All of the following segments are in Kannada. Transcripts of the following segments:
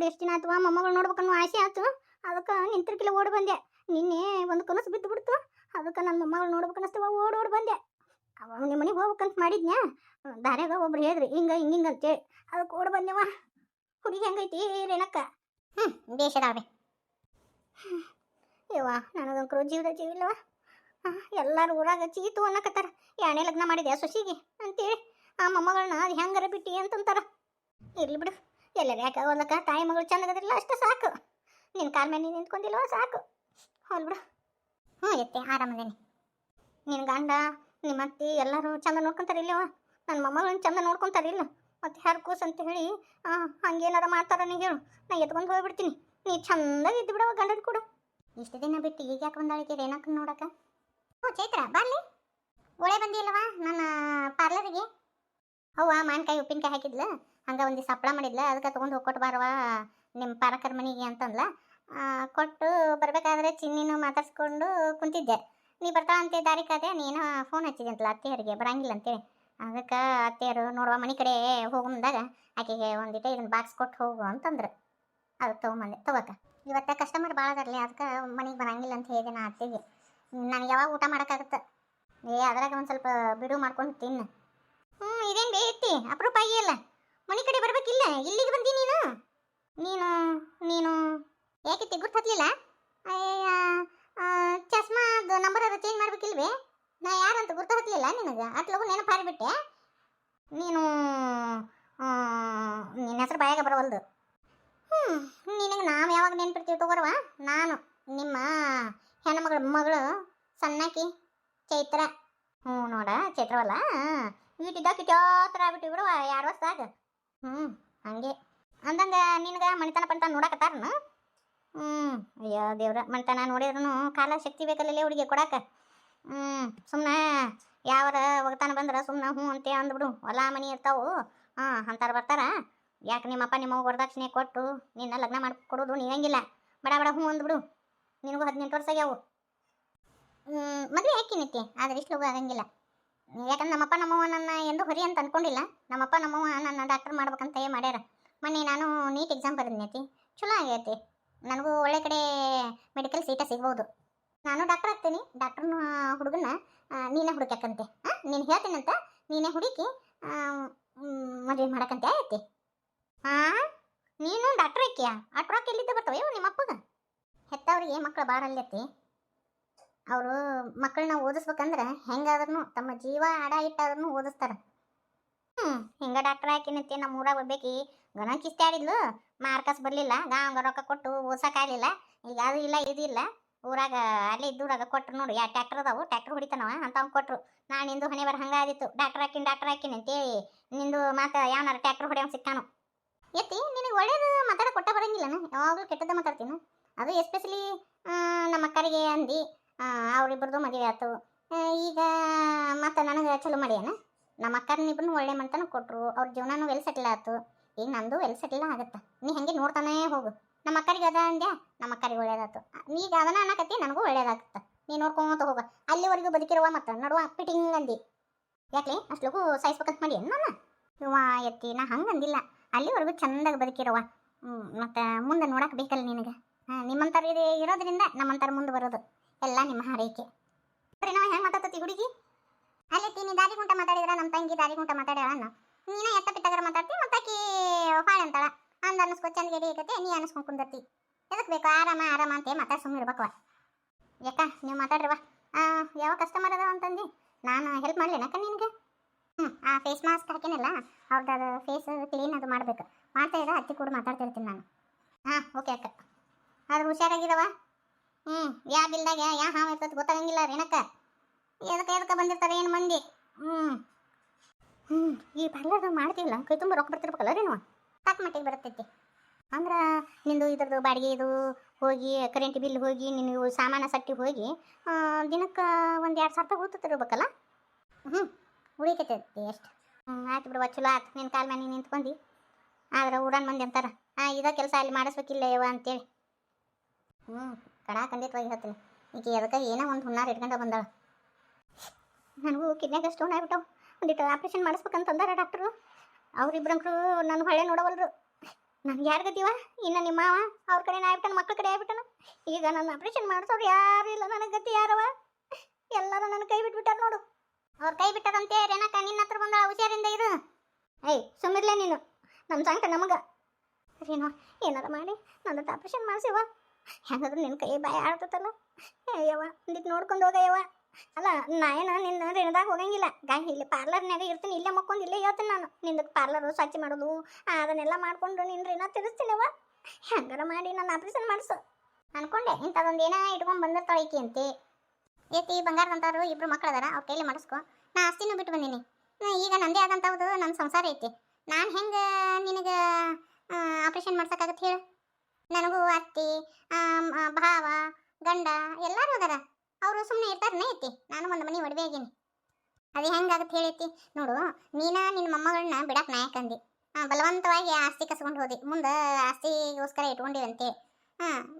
ನೋಡಿ ಎಷ್ಟು ದಿನ ಆಯ್ತು ಮೊಮ್ಮಗಳು ನೋಡ್ಬೇಕನ್ನೋ ಆಸೆ ಆಯ್ತು. ಅದಕ್ಕೆ ನಿಂತಿರ್ಕಿಲ್ಲ ಓಡಿ ಬಂದೆ. ನಿನ್ನೆ ಒಂದು ಕನಸು ಬಿದ್ದು ಬಿಡ್ತು. ಅದಕ್ಕೆ ನನ್ನ ಮೊಮ್ಮಗಳು ನೋಡ್ಬೇಕನ್ನಸ್ತವ ಓಡಿ ಬಂದೆ. ಅವ ನಿಮ್ಮ ಮನೆಗೆ ಹೋಗ್ಬೇಕಂತ ಮಾಡಿದ್ನ್ಯಾ. ದಾರ್ಯಾಗ ಒಬ್ರು ಹೇಳಿದ್ರಿ ಹಿಂಗಂತೇಳಿ ಅದಕ್ಕೆ ಓಡಿ ಬಂದೆವ. ಹುಡುಗಿ ಹೆಂಗೈತಿ ರೇಣಕ್ಕ? ಬೇಷದಾವೆ. ಯವ್ವ ನನಗಂಕರು ಜೀವದ ಜೀವಿಲ್ಲವ. ಎಲ್ಲರೂ ಊರಾಗ ಚೀತು ಅನ್ನಕತ್ತಾರ. ಯಾಣೆ ಲಗ್ನ ಮಾಡಿದೆ ಸೊಸಿಗೆ ಅಂತೇಳಿ ಆ ಮೊಮ್ಮಗಳನ್ನ ಅದು ಹೆಂಗಾರ ಬಿಟ್ಟಿ ಅಂತಂತಾರ. ಇರ್ಲಿ ಬಿಡು, ಎಲ್ಲರ ಯಾಕೆ ಹೋಗ್ಲಕ್ಕ ತಾಯಿ ಮಗಳು ಚಂದಗದಿಲ್ಲ ಅಷ್ಟೇ ಸಾಕು. ನಿನ್ನ ಕಾಲ ಮೇಲೆ ನೀನು ನಿಂತ್ಕೊಂಡಿಲ್ವ ಸಾಕು. ಹೋಲ್ ಬಿಡು. ಎತ್ತೆ ಆರಾಮದೇನಿ. ನಿನ್ನ ಗಂಡ ನಿಮ್ಮ ಅತ್ತಿ ಎಲ್ಲರೂ ಚಂದ ನೋಡ್ಕೊಂತಾರಿಲ್ಲವ. ನನ್ನ ಮೊಮ್ಮಗಳನ್ನ ಚಂದ ನೋಡ್ಕೊಂತಾರಿಲ್ಲ. ಮತ್ತೆ ಯಾರು ಕೂಸು ಅಂತ ಹೇಳಿ ಹಂಗೇನಾರ ಮಾಡ್ತಾರ ನೀ ಹೇಳು, ನಾ ಎತ್ಕೊಂಡು ಹೋಗ್ಬಿಡ್ತೀನಿ. ನೀ ಚಂದಾಗಿ ಇದ್ದು ಬಿಡವ ಗಂಡನ ಕೂಡ. ಇಷ್ಟು ದಿನ ಬಿಟ್ಟು ಈಗ ಯಾಕೆ ಬಂದಾಳಿಕೆ ರೇಣಕ್ಕನ ನೋಡಕ್ಕ? ಚೈತ್ರ ಬರ್ಲಿ. ಒಳ್ಳೆ ಬಂದಿಲ್ಲವ ನನ್ನ ಪಾರ್ಲರಿಗೆ. ಅವ್ವ ಮಾನ್ಕಾಯಿ ಉಪ್ಪಿನಕಾಯಿ ಹಾಕಿದ್ಲ, ಹಂಗೆ ಒಂದು ಹಪ್ಪಳ ಮಾಡಿದ್ಲ. ಅದಕ್ಕೆ ತೊಗೊಂಡು ಹೋಗ್ಕೊಟ್ಟು ಬಾರವ ನಿಮ್ಮ ಪಾರಕರ ಮನೆಗೆ ಅಂತಂದ್ಲ. ಕೊಟ್ಟು ಬರಬೇಕಾದ್ರೆ ಚಿನ್ನಿನೂ ಮಾತಾಡ್ಸ್ಕೊಂಡು ಕುಂತಿದ್ದೆ. ನೀ ಬರ್ತಾ ಅಂತೆ ದಾರಿ ಕಾದೆ. ನೀನು ಫೋನ್ ಹಚ್ಚಿದೆ ಅಂತಲ್ಲ ಅತ್ತೆಯರಿಗೆ ಬರಂಗಿಲ್ಲ ಅಂತೇಳಿ. ಅದಕ್ಕೆ ಅತ್ತೆಯರು ನೋಡುವ ಮನೆ ಕಡೆ ಹೋಗು ಮುಂದಾಗ ಆಕೆಗೆ ಒಂದಿಟ ಇದನ್ನು ಬಾಕ್ಸ್ ಕೊಟ್ಟು ಹೋಗು ಅಂತಂದ್ರೆ ಅದಕ್ಕೆ ತೊಗೊಂಬಂದೆ. ತಗೋಕ ಇವತ್ತ ಕಸ್ಟಮರ್ ಭಾಳ ಅದರಲಿ, ಅದಕ್ಕೆ ಮನೆಗೆ ಬರಂಗಿಲ್ಲ ಅಂತ ಹೇಳಿದೆ ನಾ ಅತ್ತೆಗೆ. ನನಗೆ ಯಾವಾಗ ಊಟ ಮಾಡೋಕ್ಕಾಗುತ್ತೆ? ಅದ್ರಾಗ ಒಂದು ಸ್ವಲ್ಪ ಬಿಡು ಮಾಡ್ಕೊಂಡು ತಿನ್ನು. ಇದೇನು ಬೇಯ್ತಿ ಅಪರೂಪ ಆಗಿಲ್ಲ. ಮನೆ ಕಡೆ ಬರ್ಬೇಕಿಲ್ಲ, ಇಲ್ಲಿಗೆ ಬಂದಿ ನೀನು. ನೀನು ನೀನು ಯಾಕೆ ಗುರ್ತು ಹತ್ತಲಿಲ್ಲ? ಚಸ್ಮಾದ ನಂಬರ್ ಅದು ಚೇಂಜ್ ಮಾಡ್ಬೇಕಿಲ್ವೇ? ನಾ ಯಾರಂತ ಗುರ್ತು ಹತ್ತಲಿಲ್ಲ ನಿನಗೆ. ಅಟ್ಲಗು ನೆನಪು ಹಾರಿಬಿಟ್ಟೆ ನೀನು. ನಿನ್ನ ಹೆಸರು ಬಾಯಾಗ ಬರವಲ್ದು. ನಿನಗೆ ನಾವು ಯಾವಾಗ ನೆನ್ಪಿರ್ತೀವಿ ತಗೋರವ. ನಾನು ನಿಮ್ಮ ಹೆಣ್ಣು ಮಗಳು ಸಣ್ಣಾಕಿ ಚೈತ್ರ. ನೋಡ ಚೈತ್ರವಲ್ಲ, ಈಟಿದ್ದಾಗ ಕಿಟ್ಯಾತ್ರ ಆಗ್ಬಿಟ್ಟು ಬಿಡುವ 2 ವರ್ಷದಾಗ. ಹಂಗೆ ಅಂದಂಗೆ ನಿನಗೆ ಮಣಿತನ ಪಣಿತನ ನೋಡಕತ್ತಾರನು? ಅಯ್ಯೋ ದೇವ್ರ, ಮಣಿತನ ನೋಡಿದ್ರು ಕಾಲ ಶಕ್ತಿ ಬೇಕಲ್ಲೇ ಹುಡುಗಿ ಕೊಡಾಕ. ಸುಮ್ಮನೆ ಯಾವರ ಒಗತಾನ ಬಂದ್ರೆ ಸುಮ್ಮನೆ ಅಂತೆ ಅಂದ್ಬಿಡು. ಹೊಲ ಮನೆ ಇರ್ತಾವು ಅಂತಾರ ಬರ್ತಾರ. ಯಾಕೆ ನಿಮ್ಮಪ್ಪ ನಿಮ್ಮವ್ವ ವರದಕ್ಷಿಣೆ ಕೊಟ್ಟು ನಿನ್ನ ಲಗ್ನ ಮಾಡಿಕೊಡೋದು ನೀವಂಗಿಲ್ಲ. ಬಡ ಅಂದ್ಬಿಡು. ನಿನಗೂ 18 ವರ್ಷ ಆಗ್ಯಾವು. ಮದುವೆ ಹಾಕಿನಿತ್ತೆ, ಆದರೆ ಇಷ್ಟು ಲಗು ಆಗಂಗಿಲ್ಲ. ಯಾಕಂದ್ರೆ ನಮ್ಮಪ್ಪ ನಮ್ಮವ್ವ ನನ್ನ ಎಂದು ಹೊರಿ ಅಂತ ಅಂದ್ಕೊಂಡಿಲ್ಲ. ನಮ್ಮಪ್ಪ ನಮ್ಮವ್ವ ನನ್ನ ಡಾಕ್ಟರ್ ಮಾಡ್ಬೇಕಂತ ಮಾಡ್ಯಾರ. ಮೊನ್ನೆ ನಾನು ನೀಟ್ ಎಕ್ಸಾಮ್ ಬರೆದ್ನೈತಿ, ಚಲೋ ಆಗೈತಿ. ನನಗೂ ಒಳ್ಳೆ ಕಡೆ ಮೆಡಿಕಲ್ ಸೀಟ ಸಿಗ್ಬೋದು. ನಾನು ಡಾಕ್ಟರ್ ಆಗ್ತೀನಿ. ಡಾಕ್ಟ್ರನ್ನ ಹುಡುಗನ ನೀನೇ ಹುಡುಕ್ಯಾಕಂತೆ. ನೀನು ಹೇಳ್ತೀನಂತ ನೀನೇ ಹುಡುಕಿ ಮದುವೆ ಮಾಡಕ್ಕಂತೆ ಐತಿ. ನೀನು ಡಾಕ್ಟರ್ ಆಕಿಯಾ? ಅಟ್ರಾಕ್ ಎಲ್ಲಿದ್ದ ಬರ್ತವೆ ನಿಮ್ಮಪ್ಪಗೆ? ಹೆತ್ತವ್ರಿಗೆ ಮಕ್ಕಳು ಭಾಳ ಅಲ್ಲೈತಿ. ಅವರು ಮಕ್ಕಳನ್ನ ಓದಿಸ್ಬೇಕಂದ್ರೆ ಹೆಂಗಾದ್ರೂ ತಮ್ಮ ಜೀವ ಅಡ ಇಟ್ಟಾದ್ರೂ ಓದಿಸ್ತಾರೆ. ಹಿಂಗೆ ಡಾಕ್ಟರ್ ಹಾಕಿನಂತೆ ನಮ್ಮ ಊರಾಗ ಬರ್ಬೇಕಿ ಗಣ ಕಿಸ್ತಿ ಆಡಿದ್ಲು. ಮಾರ್ಕಸ್ ಬರಲಿಲ್ಲ, ಗಾಂಗ ರೊಕ್ಕ ಕೊಟ್ಟು ಓದ್ಸೋಕ್ಕಾಗಲಿಲ್ಲ. ಈಗ ಅದು ಇಲ್ಲ ಇದು ಇಲ್ಲ. ಊರಾಗ ಅಲ್ಲೇ ಇದ್ದೂರಾಗ ಕೊಟ್ಟರು ನೋಡಿ. ಟ್ಯಾಕ್ಟರ್ ಅದಾವು, ಟ್ಯಾಕ್ಟರ್ ಹೊಡಿತಾನವ ಅಂತವ್ ಕೊಟ್ಟರು. ನಾನು ನಿಂದು ಹಣೆ ಬರ ಹಂಗಾದಿತ್ತು. ಡಾಕ್ಟರ್ ಹಾಕಿನಿ ಅಂತೇಳಿ ನಿಂದು ಮಾತು ಯಾವನಾರ ಟ್ಯಾಕ್ಟರ್ ಹೊಡೆಯವ್ ಸಿಕ್ಕಾನು. ಎತ್ತಿ ನಿನಗೆ ಒಳ್ಳೇದು ಮಾತಾಡೋ ಕೊಟ್ಟ ಬರಂಗಿಲ್ಲನ? ಯಾವಾಗಲೂ ಕೆಟ್ಟದ್ದು ಮಾತಾಡ್ತೀನಿ. ಅದು ಎಸ್ಪೆಷಲಿ ನಮ್ಮ ಅಕ್ಕರಿಗೆ ಅಂದು ಅವರಿಬ್ಬರದು ಮದುವೆ ಆಯ್ತು. ಈಗ ಮತ್ತು ನನಗೆ ಚಲೋ ಮಾಡ್ಯಾನ. ನಮ್ಮ ಅಕ್ಕರನ್ನಿಬ್ಬರನ್ನು ಒಳ್ಳೆ ಮಂತನ ಕೊಟ್ಟರು. ಅವ್ರ ಜೀವನನೂ ವೆಲ್ ಸೆಟಲ್ ಆಯ್ತು. ಈಗ ನಂದು ವೆಲ್ ಸೆಟಲ್ ಆಗುತ್ತೆ. ನೀ ಹಾಗೆ ನೋಡ್ತಾನೇ ಹೋಗು. ನಮ್ಮ ಅಕ್ಕರಿಗೆ ಅದ ಅಂದ್ಯಾ, ನಮ್ಮ ಅಕ್ಕರಿಗೆ ಒಳ್ಳೇದಾಯ್ತು. ಈಗ ಅದನ್ನ ಅನ್ನಕತ್ತಿ, ನನಗೂ ಒಳ್ಳೇದಾಗುತ್ತೆ. ನೀ ನೋಡ್ಕೊಂತ ಹೋಗ. ಅಲ್ಲಿವರೆಗೂ ಬದುಕಿರುವ ಮತ್ತು ನಡುವ ಪಿಟಿಂಗ್ ಅಂದು ಯಾಕೆ ಅಷ್ಟಲಗೂ ಸಾಯಿಸ್ಬೇಕಂತ ಮಾಡಿ ನಾನು ಇವ ಎತ್ತಿ. ನಾ ಹಂಗಂದಿಲ್ಲ. ಅಲ್ಲಿವರೆಗೂ ಚಂದಾಗಿ ಬದುಕಿರುವ ಮತ್ತು ಮುಂದೆ ನೋಡಕ್ಕೆ ಬೇಕಲ್ಲ ನಿನಗೆ. ನಿಮ್ಮಂಥರ ಇರೋದ್ರಿಂದ ನಮ್ಮಂಥರ ಮುಂದೆ ಬರೋದು ಎಲ್ಲ ನಿಮ್ಮ ಹಾರೈಕೆ. ಬರೀ ನಾವು ಹೆಂಗೆ ಮಾತಾಡ್ತೀವಿ ಹುಡುಗಿ? ಅಲ್ಲೈತಿ ನೀ ದಾರಿ ಗುಂಟ ಮಾತಾಡಿದ್ರೆ ನಮ್ಮ ತಂಗಿ ದಾರಿ ಗುಂಟ ಮಾತಾಡ್ಯಾಳ. ನೀನ ಎತ್ತ ಪಿಟ್ಟಗರ ಮಾತಾಡ್ತಿ, ಮತ್ತಾಕಿ ಹಾಳು ಅಂತಾಳ. ಅಂದ ಅನ್ನಿಸ್ಕೊ ಚಂದ ಗೆಡಿ ಐಕತೆ, ನೀ ಅನ್ನಿಸ್ಕೊಂಡು ಕುಂದರ್ತಿ. ಎದಕ್ಕೆ ಬೇಕು? ಆರಾಮ ಅಂತ ಮಾತಾಡಿ ಸುಮ್ಮನೆ ಇರ್ಬೇಕವ. ಯಾಕ ನೀವು ಮಾತಾಡ್ರವ. ಯಾವ ಕಸ್ಟಮರ್ ಅದಾವ ಅಂತಂದು ನಾನು ಹೆಲ್ಪ್ ಮಾಡಲೇನಕ್ಕ ನಿನಗೆ? ಆ ಫೇಸ್ ಮಾಸ್ಕ್ ಹಾಕಿನಲ್ಲ, ಅವ್ರದ್ದು ಅದು ಫೇಸ್ ಕ್ಲೀನ್ ಅದು ಮಾಡಬೇಕು. ಮಾಡ್ತಾಯಿದ್ದ ಅತ್ತಿ ಕೂಡ ಮಾತಾಡ್ತಿರ್ತೀನಿ ನಾನು. ಓಕೆ ಅಕ್ಕ. ಆದ್ರೆ ಹುಷಾರಾಗಿರವ. ಯಾವ ಬಿಲ್ದಾಗ ಯಾವ ಹಾವು ಇರ್ತದೆ ಗೊತ್ತಾಗಂಗಿಲ್ಲ ರೇಣಕ್ಕ. ಎದಕ್ಕೆ ಬಂದಿರ್ತಾರೆ ಏನು ಮಂದಿ. ಈ ಪಾರ್ಲರ್ದು ಮಾಡ್ತೀವಿಲ್ಲ, ಕೈ ತುಂಬ ರೊಕ್ಕ ಬರ್ತಿರ್ಬೇಕಲ್ಲ ರೀ. ನಾವು ತಕ್ಕ ಮಟ್ಟಿಗೆ ಬರ್ತೈತಿ ಅಂದ್ರೆ ನಿಂದು ಇದ್ರದ್ದು ಬಾಡಿಗೆ ಇದು ಹೋಗಿ, ಕರೆಂಟ್ ಬಿಲ್ ಹೋಗಿ, ನೀವು ಸಾಮಾನು ಸಟ್ಟಿ ಹೋಗಿ ದಿನಕ್ಕೆ ಒಂದು 2,000 ರೂಪಾಯಿ ಉಳಿತಿರ್ಬೇಕಲ್ಲ. ಉಳಿತೈತಿ ಎಷ್ಟು. ಆಯ್ತು ಬಿಡುವ, ಚಲೋ ಆಯ್ತು. ನಿನ್ನ ಕಾಲ ಮೇಲೆ ನೀನು ನಿಂತ್ಕೊಂಡು. ಆದ್ರೆ ಊರನ್ ಮಂದಿ ಅಂತಾರೆ ಇದೇ ಕೆಲಸ ಅಲ್ಲಿ ಮಾಡಿಸ್ಬೇಕಿಲ್ಲ ಯವ್ವ ಅಂತೇಳಿ. ಖಂಡಿತವಾಗಿ ಹೇಳ್ತೀನಿ. ಈಗ ಅದಕ್ಕೆ ಏನೋ ಒಂದು ಹುನ್ನಾರು ಇಟ್ಕೊಂಡು ಬಂದಾಳ. ನನಗೂ ಕಿಡ್ನ್ಯಾಗ ಸ್ಟೋನ್ ಆಗ್ಬಿಟ್ಟವು. ಒಂದಿಟ್ಟು ಆಪ್ರೇಷನ್ ಮಾಡಿಸ್ಬೇಕಂತಂದಾರ ಡಾಕ್ಟ್ರು. ಅವ್ರಿಬ್ರಂಕರು ನಾನು ಹೊಳೆ ನೋಡವಲ್ರು. ನನ್ಗೆ ಯಾರು ಗತಿವ ಇನ್ನು ನಿಮ್ಮ ಮಾವ ಅವ್ರ ಕಡೆ ಆಗ್ಬಿಟ್ಟನ ಮಕ್ಳ ಕಡೆ ಆಗ್ಬಿಟ್ಟನ. ಈಗ ನನ್ನ ಆಪರೇಷನ್ ಮಾಡಿಸೋರು ಯಾರು ಇಲ್ಲ, ನನಗೆ ಗತಿ ಯಾರವ? ಎಲ್ಲರೂ ನನ್ನ ಕೈ ಬಿಟ್ಬಿಟ್ಟಾರ ನೋಡು. ಅವ್ರ ಕೈ ಬಿಟ್ಟಾರಂತೆ ರೇಣಕ, ನಿನ್ನ ಹತ್ರ ಬಂದ ಹುಷಾರಿಂದ ಇರು. ಏಯ್ ಸುಮ್ಮಿರ್ಲೆ ನೀನು, ನಮ್ಮ ಸಂಕಟ ನಮಗ. ರೇಣು ಏನಾರ ಮಾಡಿ ನನ್ನದು ಆಪರೇಷನ್ ಮಾಡಿಸಿವ. ಹೆಂಗಾದ್ರೂ ನಿನ್ನ ಕೈ ಬಾಯ ಆಡ್ತತಲ್ಲ. ಯವ್ವ ಒಂದಿಟ್ಟು ನೋಡ್ಕೊಂಡು ಹೋಗಯ್ಯವ. ಅಲ್ಲ ನಾಯನ ನಿನ್ನ ರೇಣದಾಗ ಹೋಗಂಗಿಲ್ಲ. ಇಲ್ಲಿ ಪಾರ್ಲರ್ನಾಗ ಇರ್ತೀನಿ, ಇಲ್ಲೇ ಮಕ್ಕೊಂಡು ಇಲ್ಲೇ ಹೇಳ್ತೀನಿ ನಾನು. ನಿಂದಕ್ಕೆ ಪಾರ್ಲರು ಸ್ವಚ್ಛ ಮಾಡೋದು ಅದನ್ನೆಲ್ಲ ಮಾಡ್ಕೊಂಡು ನಿನ್ನ ರೇಣ ತಿರ್ಸ್ತೀನವ. ಹೆಂಗಾರ ಮಾಡಿ ನನ್ನ ಆಪರೇಷನ್ ಮಾಡಿಸು ಅನ್ಕೊಂಡೆ. ಇಂಥದೊಂದು ಏನೋ ಇಟ್ಕೊಂಡು ಬಂದಿರ್ತಾಳೆ ಈಕಿ ಅಂತೆ. ಏತಿ ಬಂಗಾರದಂಥವ್ರು ಇಬ್ರು ಮಕ್ಳು ಅದಾರ, ಅವ್ರ ಕೈಲಿ ಮಾಡಿಸ್ಕೊ. ನಾ ಆಸ್ತಿನೂ ಬಿಟ್ಟು ಬಂದೀನಿ. ಈಗ ನಂದೇ ಆದಂಥವ್ದು ನನ್ನ ಸಂಸಾರ ಐತಿ. ನಾನು ಹೆಂಗೆ ನಿನಗೆ ಆಪರೇಷನ್ ಮಾಡ್ಸೋಕ್ಕಾಗತ್ತೆ ಹೇಳು? ನನಗೂ ಅತ್ತಿ ಭಾವ ಗಂಡ ಎಲ್ಲರೂ ಅದಾರ. ಅವರು ಸುಮ್ಮನೆ ಇರ್ತಾರನೇ ಐತಿ. ನಾನು ಒಂದು ಮನೆ ಒಡವೆ ಆಗೀನಿ. ಅದು ಹೆಂಗಾಗತ್ತೆ ಹೇಳೈತಿ ನೋಡು. ನಿನ್ನ ಮೊಮ್ಮಗಳನ್ನ ಬಿಡಕ್ಕೆ ನಾಯಕಂದಿ. ಬಲವಂತವಾಗಿ ಆಸ್ತಿ ಕಸ್ಕೊಂಡು ಹೋದಿ. ಮುಂದೆ ಆಸ್ತಿಗೋಸ್ಕರ ಇಟ್ಕೊಂಡಿವಂತೆ.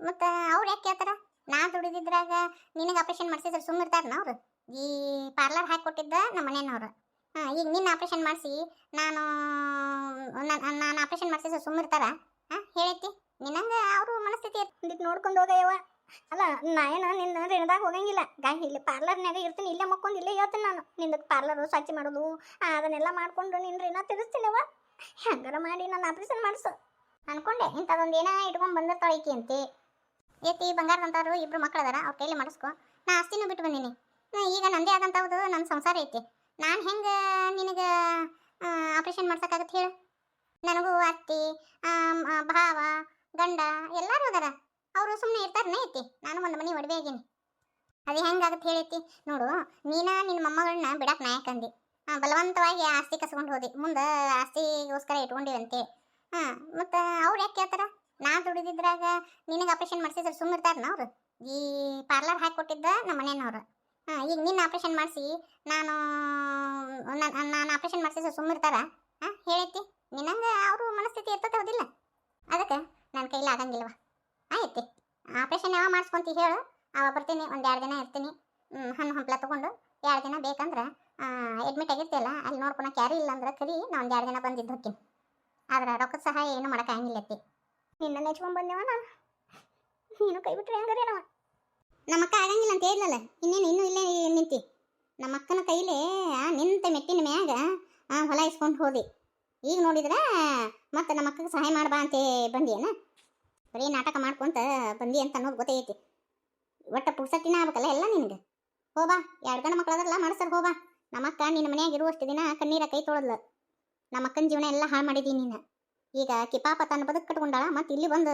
ಮತ್ತು ಅವ್ರು ಯಾಕೆ ಕೇಳ್ತಾರ? ನಾ ದುಡಿದಿದ್ರಾಗ ನಿನಗೆ ಆಪರೇಷನ್ ಮಾಡಿಸಿದ್ರೆ ಸುಮ್ಮಿರ್ತಾರನ ಅವ್ರು? ಈ ಪಾರ್ಲರ್ ಹಾಕಿ ಕೊಟ್ಟಿದ್ದ ನಮ್ಮ ಮನೆಯವ್ರು. ಈಗ ನಿನ್ನ ಆಪರೇಷನ್ ಮಾಡಿಸಿ ನಾನು ಆಪರೇಷನ್ ಮಾಡಿಸಿದ್ರೆ ಸುಮ್ಮಿರ್ತಾರ? ಹೇಳೈತಿ ನಿನ್ನಂಗೆ ಅವರು ಮನಸ್ಥಿತಿ ಒಂದಿಟ್ಟು ನೋಡ್ಕೊಂಡು ಹೋಗಯ್ಯವ. ಅಲ್ಲ ನಾಯನ ನಿನ್ನ ರೇಣದಾಗ ಹೋಗಂಗಿಲ್ಲ. ಇಲ್ಲಿ ಪಾರ್ಲರ್ನಾಗ ಇರ್ತೀನಿ, ಇಲ್ಲೇ ಮಕ್ಕೊಂಡು ಇಲ್ಲೇ ಹೇಳ್ತೀನಿ ನಾನು. ನಿಂದಕ್ಕೆ ಪಾರ್ಲರು ಸ್ವಚ್ಛ ಮಾಡೋದು ಅದನ್ನೆಲ್ಲ ಮಾಡ್ಕೊಂಡು ನಿನ್ನ ರೇಣ ತಿರ್ಸ್ತೀನವ. ಹೆಂಗಾರ ಮಾಡಿ ನನ್ನ ಆಪರೇಷನ್ ಮಾಡಿಸು ಅನ್ಕೊಂಡೆ. ಇಂಥದೊಂದು ಏನೋ ಇಟ್ಕೊಂಡು ಬಂದಿರ್ತಾಳೆ ಈಕಿ ಅಂತೆ. ಏತಿ ಬಂಗಾರದಂಥವ್ರು ಇಬ್ರು ಮಕ್ಳು ಅದಾರ, ಅವ್ರ ಕೈಲಿ ಮಾಡಿಸ್ಕೊ. ನಾ ಆಸ್ತಿನೂ ಬಿಟ್ಟು ಬಂದೀನಿ. ಈಗ ನಂದೇ ಆದಂಥವ್ದು ನನ್ನ ಸಂಸಾರ ಐತಿ. ನಾನು ಹೆಂಗೆ ನಿನಗೆ ಆಪರೇಷನ್ ಮಾಡ್ಸೋಕ್ಕಾಗತ್ತೆ ಹೇಳು? ನನಗೂ ಅತ್ತಿ ಭಾವ ಗಂಡ ಎಲ್ಲರೂ ಅದಾರ. ಅವರು ಸುಮ್ಮನೆ ಇರ್ತಾರನೇ ಐತಿ. ನಾನು ಒಂದು ಮನೆ ಒಡವೆ ಆಗೀನಿ. ಅದು ಹೆಂಗಾಗತ್ತೆ ಹೇಳೈತಿ ನೋಡು. ನಿನ್ನ ಮೊಮ್ಮಗಳನ್ನ ಬಿಡಕ್ಕೆ ನಾಯಕಂದಿ. ಬಲವಂತವಾಗಿ ಆಸ್ತಿ ಕಸ್ಕೊಂಡು ಹೋದಿ. ಮುಂದೆ ಆಸ್ತಿಗೋಸ್ಕರ ಇಟ್ಕೊಂಡಿವಂತೆ. ಮತ್ತು ಅವ್ರು ಯಾಕೆ ಕೇಳ್ತಾರ? ನಾ ದುಡಿದಿದ್ರಾಗ ನಿನಗೆ ಆಪರೇಷನ್ ಮಾಡಿಸಿದ್ರೆ ಸುಮ್ಮಿರ್ತಾರನ ಅವ್ರು? ಈ ಪಾರ್ಲರ್ ಹಾಕಿ ಕೊಟ್ಟಿದ್ದ ನಮ್ಮ ಮನೆಯವ್ರು. ಈಗ ನಿನ್ನ ಆಪರೇಷನ್ ಮಾಡಿಸಿ ನಾನು ಆಪರೇಷನ್ ಮಾಡಿಸಿದ್ರೆ ಸುಮ್ಮಿರ್ತಾರ? ಹೇಳೈತಿ ನಿನ್ನಂಗೆ ಅವರು ಮನಸ್ಥಿತಿ ಇರ್ತದೆ, ಹೌದಿಲ್ಲ? ಅದಕ್ಕೆ ನನ್ನ ಕೈಲಿ ಆಗಂಗಿಲ್ವ. ಆಯ್ತಿ ಆಪರೇಷನ್ ಯಾವ ಮಾಡಿಸ್ಕೊಂತಿ ಹೇಳು? ಅವಾಗ ಬರ್ತೀನಿ, ಒಂದು 2 ದಿನ ಇರ್ತೀನಿ. ಹಣ್ಣು ಹಂಪ್ಲ ತೊಗೊಂಡು 2 ದಿನ ಬೇಕಂದ್ರೆ ಅಡ್ಮಿಟ್ ಆಗಿರ್ತಿಯಲ್ಲ, ಅಲ್ಲಿ ನೋಡ್ಕೊಳಕ್ಕೆ ಯಾರೂ ಇಲ್ಲ ಅಂದ್ರೆ ಕರಿ, ನಾ ಒಂದು 2 ದಿನ ಬಂದಿದ್ದು ಹೋಗ್ತೀನಿ. ಆದ್ರೆ ರೊಕ್ಕದ ಸಹಾಯ ಏನು ಮಾಡೋಕ್ಕಾಗಿಲ್ಲತ್ತಿ. ನಿನ್ನ ನೆಚ್ಕೊಂಡು ಬಂದೇವ ನಾನು. ನೀನು ಕೈ ಬಿಟ್ರೆ ಹೆಂಗಾರೆ ನಾವು? ನಮ್ಮ ಅಕ್ಕ ಆಗಂಗಿಲ್ಲ ಅಂತ ಹೇಳಿಲ್ಲಲ್ಲ, ಇನ್ನೂ ಇಲ್ಲೇ ನಿಂತಿ. ನಮ್ಮ ಅಕ್ಕನ ಕೈಲೇ ನಿಂತ ಮೆಟ್ಟಿನ ಮ್ಯಾಗ ಹೊಲ ಇಸ್ಕೊಂಡು ಹೋದಿ. ಈಗ ನೋಡಿದ್ರೆ ಮತ್ತೆ ನಮ್ಮ ಅಕ್ಕಗೆ ಸಹಾಯ ಮಾಡ್ಬಾ ಅಂತ ಬಂದಿಯೇನ? ಬರೀ ನಾಟಕ ಮಾಡ್ಕೊಂತ ಬಂದಿ ಅಂತ ಅನ್ನೋದು ಗೊತ್ತೈತಿ. ಒಟ್ಟು ಪುಕ್ಸಟ್ಟಿನ ಆಗ್ಬೇಕಲ್ಲ ಎಲ್ಲ ನಿನಗೆ. ಹೋಬಾ, 2 ಗಂಡ ಮಕ್ಳು ಅದರಲ್ಲ ಮಾಡಿಸ್ತಾರೆ. ಹೋಬಾ. ನಮ್ಮ ಅಕ್ಕ ನಿನ್ನ ಮನ್ಯಾಗ ಇರುವಷ್ಟು ದಿನ ಕಣ್ಣೀರ ಕೈ ತೊಳದ್ಲು. ನಮ್ಮ ಅಕ್ಕನ ಜೀವನ ಎಲ್ಲ ಹಾಳು ಮಾಡಿದ್ದೀನಿ ನೀನು. ಈಗ ಕಿಪಾಪ ತನ್ನ ಬದುಕು ಕಟ್ಕೊಂಡಾಳ, ಮತ್ತೆ ಇಲ್ಲಿ ಬಂದು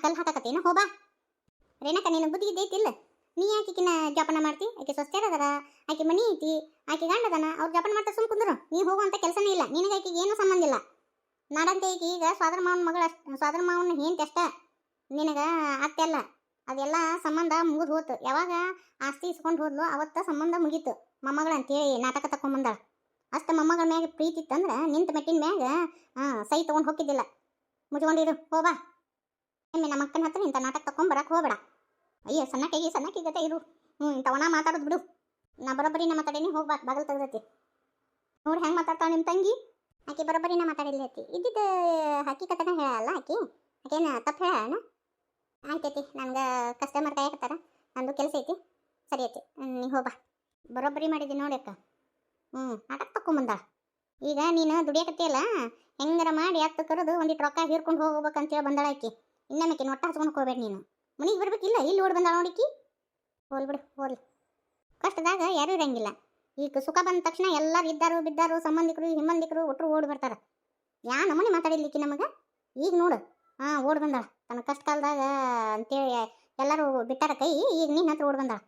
ಕಲ್ಲು ಹಾಕಕತ್ತೇನು? ಹೋಬಾ. ರೇಣಕ ನಿನಗೆ ಬುದ್ಧಿ ಇದ್ದೈತಿಲ್ಲ? ನೀ ಯಾಕಿನ ಜೋಪಾನ ಮಾಡ್ತಿ? ಆಕೆ ಸ್ವಸ್ಥರ ಅದರ, ಆಕೆ ಮನಿ ಐತಿ, ಆಕೆ ಗಂಡದನ, ಅವ್ರು ಜೋಪಾನ ಮಾಡ್ತಾ ಸುಮ್ ಕುಂದ್ರು. ನೀ ಹೋಗುವಂಥ ಕೆಲಸನೇ ಇಲ್ಲ. ನಿನಗೆ ಆಕೆಗೆ ಏನೂ ಸಂಬಂಧ ಇಲ್ಲ. ನಾಡಂತೆ ಈಗ ಸ್ವಾದರ ಮಾವನ ಮಗಳು ಸ್ವಾದರ ಮಾವನ ಹೆಂಡತಿ ಅಷ್ಟ, ನಿನಗೆ ಅತ್ತೆ ಅಲ್ಲ. ಅದೆಲ್ಲ ಸಂಬಂಧ ಮುಗಿದು ಹೋತು. ಯಾವಾಗ ಆಸ್ತಿ ಇಸ್ಕೊಂಡು ಹೋದ್ಲು ಅವತ್ತ ಸಂಬಂಧ ಮುಗೀತು. ಮೊಮ್ಮಗಳು ಅಂತೇಳಿ ನಾಟಕ ತಗೊಂಬಂದಾಳ. ಅಷ್ಟು ಮೊಮ್ಮಗಳ ಮ್ಯಾಗ ಪ್ರೀತಿ ಇತ್ತಂದ್ರೆ ನಿಂತ ಮೆಟ್ಟಿನ ಮ್ಯಾಗ ಸೈ ತೊಗೊಂಡು ಹೋಗಿದ್ದಿಲ್ಲ. ಮುಚ್ಕೊಂಡಿರು. ಹೋಬಾ. ನಮ್ಮ ಅಕ್ಕನ ಹತ್ರ ಇಂಥ ನಾಟಕ ತಗೊಂಬರಕ್ಕೆ ಹೋಗ್ಬೇಡ. ಅಯ್ಯೋ ಸಣ್ಣಕ್ಕೆ ಗತೆ ಇರು. ಇಂಥವನ ಮಾತಾಡೋದು ಬಿಡು. ನಾ ಬರೋಬ್ಬರಿನ ಮಾತಾಡೀನಿ. ಹೋಗ್ಬಾ, ಬಾಗಲ್ ತೆಗ್ದೈತಿ. ನೋಡಿ ಹೆಂಗೆ ಮಾತಾಡ್ತಾಳೆ ನಿಮ್ಮ ತಂಗಿ. ಆಕೆ ಬರೋಬ್ಬರಿನ ಮಾತಾಡಿಲ್ಲೈತಿ. ಇದ್ದಿದ್ದು ಹಕ್ಕಿಕತನ ಹೇಳಲ್ಲ ಆಕೆನ ತಪ್ಪು ಹೇಳಣ. ಆಯ್ತೈತಿ, ನನಗೆ ಕಸ್ಟಮರ್ ಕಾಯಕತ್ತಾರ, ನಂದು ಕೆಲಸ ಐತಿ. ಸರಿ ಐತಿ, ನೀ ಹೋಗ್ಬಾ. ಬರೋಬ್ಬರಿ ಮಾಡಿದ್ದೀನಿ ನೋಡಿ ಅಕ್ಕ. ನಾಟಕ ತಗೊಂಬಂದ. ಈಗ ನೀನು ದುಡಿಯಕತ್ತಿಯಲ್ಲ, ಹೆಂಗಾರ ಮಾಡಿ ಹತ್ತು ಕರೆದು ಒಂದಿಟ್ಟು ರೊಕ್ಕ ಹೀರ್ಕೊಂಡು ಹೋಗ್ಬೇಕಂತೇಳಿ ಬಂದಾಳ ಆಕಿ. ಇನ್ನೊಮ್ಮೆ ಒಟ್ಟ ಹಚ್ಕೊಂಡು ಹೋಗ್ಬೇಡಿ ನೀನು. ಮನೆಗೆ ಬರ್ಬೇಕಿಲ್ಲ, ಇಲ್ಲಿ ಓಡಿ ಬಂದಾಳ ನೋಡಿಕಿ. ಹೋಲ್ ಬಿಡು, ಹೋಲ್. ಕಷ್ಟದಾಗ ಯಾರೂ ಇರಂಗಿಲ್ಲ. ಈಗ ಸುಖ ಬಂದ ತಕ್ಷಣ ಎಲ್ಲರೂ ಇದ್ದಾರು ಬಿದ್ದಾರು, ಸಂಬಂಧಿಕರು ಒಟ್ಟರು ಓಡಿ ಬರ್ತಾರೆ. ಯಾ ನಮ್ಮನೆ ಮಾತಾಡಿರ್ಲಿಕ್ಕೆ ನಮಗೆ. ಈಗ ನೋಡು ಓಡಿ ಬಂದಾಳ. ತನ್ನ ಕಷ್ಟ ಕಾಲದಾಗ ಅಂತೇಳಿ ಎಲ್ಲರೂ ಬಿಟ್ಟಾರ ಕೈ. ಈಗ ನಿನ್ನ ಹತ್ರ ಓಡಿ ಬಂದಾಳ.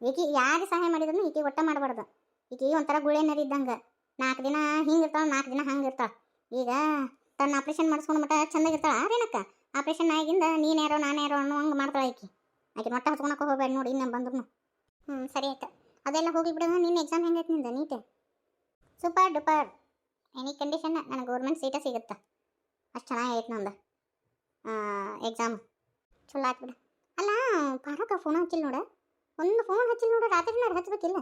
ಈಕಿ ಯಾರಿಗೆ ಸಹಾಯ ಮಾಡಿದ್ರು ಈಕಿ ಒಟ್ಟ ಮಾಡಬಾರ್ದು. ಈಕಿ ಒಂಥರ ಗುಳೆನರಿ ಇದ್ದಂಗೆ. 4 ದಿನ ಹಿಂಗಿರ್ತಾಳೆ, 4 ದಿನ ಹಂಗೆ ಇರ್ತಾಳೆ. ಈಗ ತನ್ನ ಆಪ್ರೇಷನ್ ಮಾಡಿಸ್ಕೊಂಡು ಮಟ್ಟ ಚೆಂದಾಗಿರ್ತಾಳೆ. ರೇಣಕ್ಕ ಆಪ್ರೇಷನ್ ಆಗಿಂದ ನೀನ್ಯಾರೋ ನಾನ್ಯಾರೋ ಅನ್ನೋ ಹಂಗೆ ಮಾಡ್ತಾಳೆ ಆಕಿ ಒಟ್ಟ ಹಚ್ಕೊಳಕ್ಕೆ ಹೋಗ್ಬೇಡ ನೋಡಿ ಇನ್ನೂ ಬಂದ್ರು. ಸರಿ ಆಯ್ತು, ಅದೆಲ್ಲ ಹೋಗಿ ಬಿಡು. ನಿನ್ನ ಎಕ್ಸಾಮ್ ಹೆಂಗೈತೆ ನಿಂದ? NEET super duper. Any condition ನನಗೆ ಗೌರ್ಮೆಂಟ್ ಸೀಟ ಸಿಗುತ್ತೆ. ಅಷ್ಟು ಚೆನ್ನಾಗೈತೆ ನಂದು ಎಕ್ಸಾಮ್. ಚಲೋ ಆಯ್ತು ಬಿಡು. ಅಲ್ಲ ಪಾರಕ್ಕ ಫೋನ್ ಹಚ್ಚಿಲ್ಲ ನೋಡ. ಒಂದು ಫೋನ್ ಹಚ್ಚಿಲ್ಲ ನೋಡು. ರಾತ್ರಿ ಹಚ್ಬೇಕಿಲ್ಲ.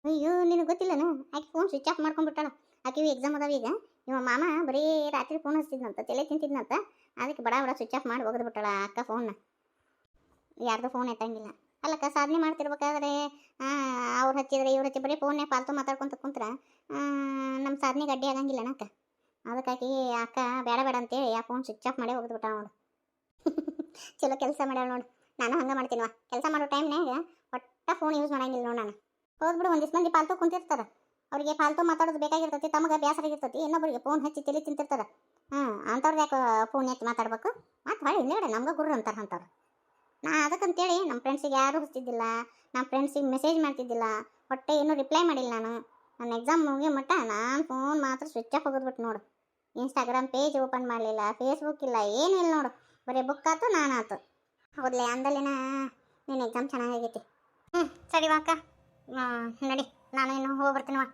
ಅಯ್ಯೋ ನಿನಗೆ ಗೊತ್ತಿಲ್ಲನ? ಆಕೆ ಫೋನ್ ಸ್ವಿಚ್ ಆಫ್ ಮಾಡ್ಕೊಂಡ್ಬಿಟ್ಟಾಳ. ಆಕೆ ಎಕ್ಸಾಮ್ ಅದಾವ ಈಗ. ಇವ ಮಾಮ ಬರೀ ರಾತ್ರಿ ಫೋನ್ ಹಚ್ತಿದ್ನಂತ, ತಲೆ ತಿಂತಿದ್ನಂತ. ಅದಕ್ಕೆ ಬಡ ಬಡ ಸ್ವಿಚ್ ಆಫ್ ಮಾಡಿ ಒಗೆದು ಬಿಟ್ಟಳ ಅಕ್ಕ ಫೋನ್ನ. ಯಾರ್ದು ಫೋನ್ ಎತ್ತಂಗಿಲ್ಲ. ಅಲ್ಲಕ್ಕ ಸಾಧನೆ ಮಾಡ್ತಿರ್ಬೇಕಾದ್ರೆ ಅವ್ರು ಹಚ್ಚಿದ್ರೆ ಇವ್ರು ಹಚ್ಚಿ ಬರೀ ಫೋನ್ನೇ ಪಾಲ್ತು ಮಾತಾಡ್ಕೊಂತ ಕುಂತ್ರ ನಮ್ಮ ಸಾಧನೆಗೆ ಅಡ್ಡಿ ಆಗಂಗಿಲ್ಲ ಅಕ್ಕ. ಅದಕ್ಕಾಗಿ ಅಕ್ಕ ಬೇಡ ಬೇಡ ಅಂತೇಳಿ ಆ ಫೋನ್ ಸ್ವಿಚ್ ಆಫ್ ಮಾಡಿ ಒಗೆದು ಬಿಟ್ಟ ನೋಡು. ಚಲೋ ಕೆಲಸ ಮಾಡ್ಯಾಳ ನೋಡು. ನಾನು ಹಂಗೆ ಮಾಡ್ತೀನಿವ. ಕೆಲಸ ಮಾಡೋ ಟೈಮ್ನಾಗ ಒಟ್ಟ ಫೋನ್ ಯೂಸ್ ಮಾಡಂಗಿಲ್ಲ ನೋಡು ನಾನು. ಹೋಗ್ಬಿಡು, ಒಂದಿಷ್ಟು ಮಂದಿ ಪಾಲ್ತು ಕುಂತಿರ್ತಾರೆ. ಅವರಿಗೆ ಪಾಲ್ತು ಮಾತಾಡೋದು ಬೇಕಾಗಿರ್ತೈತಿ, ತಮಗೆ ಬೇಸರ ಆಗಿರ್ತೈತಿ, ಇನ್ನೊಬ್ಬರಿಗೆ ಫೋನ್ ಹಚ್ಚಿ ತಲೆ ತಿಂತಿರ್ತಾರೆ. ಅಂಥವ್ರು ಯಾಕೆ ಫೋನ್ ಎತ್ತಿ ಮಾತಾಡ್ಬೇಕು? ಮತ್ತು ಹೊಳ್ಳಿ ಹಿಂದೆಗಡೆ ನಮ್ಗೆ ಗುರ್ರು ಅಂತಾರೆ ಅಂಥವ್ರು. ನಾ ಅದಕ್ಕಂತೇಳಿ ನಮ್ಮ ಫ್ರೆಂಡ್ಸಿಗೆ ಯಾರೂ ಹಚ್ತಿದ್ದಿಲ್ಲ, ನಮ್ಮ ಫ್ರೆಂಡ್ಸಿಗೆ ಮೆಸೇಜ್ ಮಾಡ್ತಿದ್ದಿಲ್ಲ, ಒಟ್ಟೆ ಏನೂ ರಿಪ್ಲೈ ಮಾಡಿಲ್ಲ ನಾನು. ನನ್ನ ಎಕ್ಸಾಮ್ ಮುಗಿಯೋ ಮಟ್ಟ ನಾನು ಫೋನ್ ಮಾತ್ರ ಸ್ವಿಚ್ ಆಫ್ ಹೋಗೋದ್ಬಿಟ್ಟು ನೋಡು. ಇನ್ಸ್ಟಾಗ್ರಾಮ್ ಪೇಜ್ ಓಪನ್ ಮಾಡಲಿಲ್ಲ, ಫೇಸ್ಬುಕ್ ಇಲ್ಲ, ಏನೂ ಇಲ್ಲ ನೋಡು. ಬರೀ ಬುಕ್ ಆಯ್ತು, ನಾನಾಯ್ತು. ಹೌದಲೇ ಅಂದಲ್ಲಿನ ನಿನ್ನ ಎಕ್ಸಾಮ್ ಚೆನ್ನಾಗೈತಿ. ಸರಿ ಅಕ್ಕ, ನಡಿ, ನಾನು ಇನ್ನು ಹೋಗಿ ಬರ್ತೀನವ.